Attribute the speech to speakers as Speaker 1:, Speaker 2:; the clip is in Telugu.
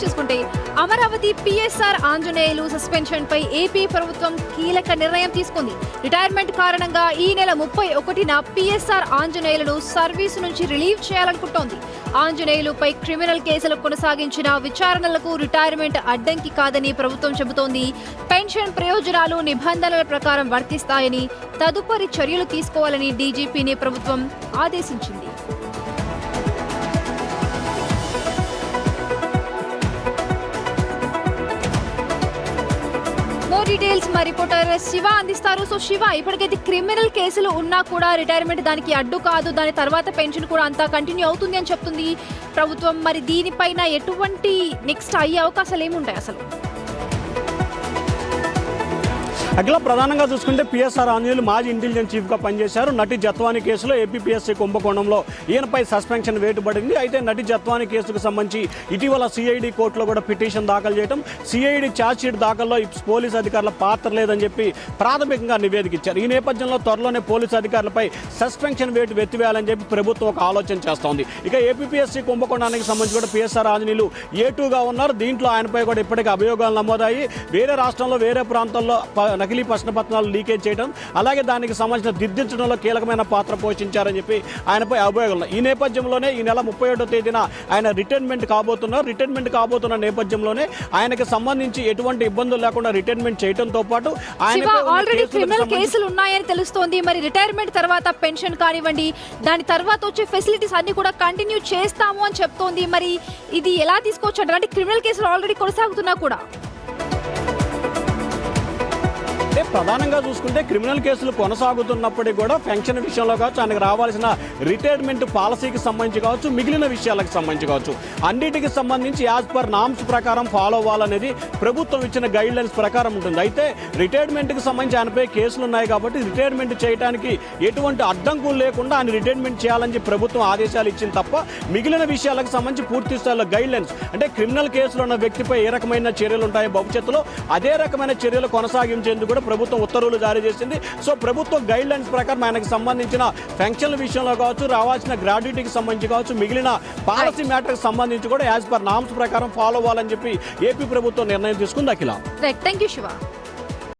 Speaker 1: చూసుకుంటే అమరావతి పిఎస్ఆర్ ఆంజనేయులు సస్పెన్షన్ పై ఏపీ ప్రభుత్వం కీలక నిర్ణయం తీసుకుంది. రిటైర్మెంట్ కారణంగా ఈ నెల 31న పిఎస్ఆర్ ఆంజనేయులను సర్వీసు నుంచి రిలీవ్ చేయాలనుకుంటోంది. ఆంజనేయులుపై క్రిమినల్ కేసులు కొనసాగించిన విచారణలకు రిటైర్మెంట్ అడ్డంకి కాదని ప్రభుత్వం చెబుతోంది. పెన్షన్ ప్రయోజనాలు నిబంధనల ప్రకారం వర్తిస్తాయని, తదుపరి చర్యలు తీసుకోవాలని డీజీపీని ప్రభుత్వం ఆదేశించింది. డీటెయిల్స్ మా రిపోర్టర్ శివ అందిస్తారు. సో శివ, ఇప్పటికైతే క్రిమినల్ కేసులు ఉన్నా కూడా రిటైర్మెంట్ దానికి అడ్డు కాదు, దాని తర్వాత పెన్షన్ కూడా అంతా కంటిన్యూ అవుతుంది అని చెప్తుంది ప్రభుత్వం. మరి దీనిపైన ఎటువంటి నెక్స్ట్ అయ్యే అవకాశాలు ఏముంటాయి అసలు?
Speaker 2: అఖిల, ప్రధానంగా చూసుకుంటే పిఎస్ఆర్ ఆంజనేయులు మాజీ ఇంటెలిజెన్స్ చీఫ్గా పనిచేశారు. నటి జత్వాని కేసులో ఏపీపీఎస్సీ కుంభకోణంలో ఈయనపై సస్పెన్షన్ వేటుపడింది. అయితే నటి జత్వాని కేసుకు సంబంధించి ఇటీవల సిఐడి కోర్టులో కూడా పిటిషన్ దాఖలు చేయడం, సిఐడి ఛార్జ్షీట్ దాఖల్లో పోలీసు అధికారుల పాత్ర లేదని చెప్పి ప్రాథమికంగా నివేదిక ఇచ్చారు. ఈ నేపథ్యంలో త్వరలోనే పోలీసు అధికారులపై సస్పెన్షన్ వేటు వెత్తివేయాలని చెప్పి ప్రభుత్వం ఒక ఆలోచన చేస్తోంది. ఇక ఏపీపీఎస్సీ కుంభకోణానికి సంబంధించి కూడా పిఎస్ఆర్ ఆంజనేయులు A2గా ఉన్నారు. దీంట్లో ఆయనపై కూడా ఇప్పటికే అభియోగాలు నమోదాయి. వేరే రాష్ట్రంలో వేరే ప్రాంతాల్లో నకిలీ ప్రశ్నపత్రాలు లీకేజ్ చేయడం, అలాగే దానికి సంబంధించిన దిద్దించడంలో కీలకమైన పాత్ర పోషించారని చెప్పి ఆయనపై అభియోగాలు. ఈ నేపథ్యంలోనే ఈ నెల 31వ తేదీన ఆయన రిటైర్మెంట్ కాబోతున్నారు. రిటైర్మెంట్ కాబోతున్న నేపథ్యంలోనే ఆయనకు సంబంధించి ఎటువంటి ఇబ్బందులు లేకుండా రిటైర్మెంట్ చేయడంతో పాటు
Speaker 1: ఆల్రెడీ క్రిమినల్ కేసులు ఉన్నాయని తెలుస్తోంది. మరి రిటైర్మెంట్ తర్వాత పెన్షన్ కానివ్వండి, దాని తర్వాత వచ్చే ఫెసిలిటీస్ అన్ని కూడా కంటిన్యూ చేస్తాము అని చెప్తోంది. మరి ఇది ఎలా తీసుకోవచ్చు అంటే క్రిమినల్ కేసులు ఆల్రెడీ కొనసాగుతున్నా కూడా?
Speaker 2: అంటే ప్రధానంగా చూసుకుంటే క్రిమినల్ కేసులు కొనసాగుతున్నప్పటికీ కూడా పెన్షన్ విషయంలో కావచ్చు, ఆయనకు రావాల్సిన రిటైర్మెంట్ పాలసీకి సంబంధించి కావచ్చు, మిగిలిన విషయాలకు సంబంధించి కావచ్చు, అన్నిటికి సంబంధించి యాజ్ పర్ నామ్స్ ప్రకారం ఫాలో అవ్వాలనేది ప్రభుత్వం ఇచ్చిన గైడ్ లైన్స్ ప్రకారం ఉంటుంది. అయితే రిటైర్మెంట్కి సంబంధించి ఆయనపై కేసులు ఉన్నాయి కాబట్టి రిటైర్మెంట్ చేయడానికి ఎటువంటి అడ్డంకులు లేకుండా ఆయన రిటైర్మెంట్ చేయాలని చెప్పి ప్రభుత్వం ఆదేశాలు ఇచ్చింది తప్ప మిగిలిన విషయాలకు సంబంధించి పూర్తి స్థాయిలో గైడ్ లైన్స్, అంటే క్రిమినల్ కేసులో ఉన్న వ్యక్తిపై ఏ రకమైన చర్యలు ఉంటాయో భవిష్యత్తులో అదే రకమైన చర్యలు కొనసాగించేందుకు కూడా ప్రభుత్వం ఉత్తర్వులు జారీ చేసింది. సో ప్రభుత్వం గైడ్ లైన్స్ ప్రకారం ఆయనకు సంబంధించిన పెన్షన్ల విషయంలో కావచ్చు, రావాల్సిన గ్రాడ్యుటీకి సంబంధించి కావచ్చు, మిగిలిన పాలసీ మ్యాటర్కి సంబంధించి కూడా యాజ్ పర్ నామ్స్ ప్రకారం ఫాలో అవ్వాలని చెప్పి ఏపీ ప్రభుత్వం నిర్ణయం తీసుకుంది. అఖిల,
Speaker 1: థ్యాంక్ యూ శివ.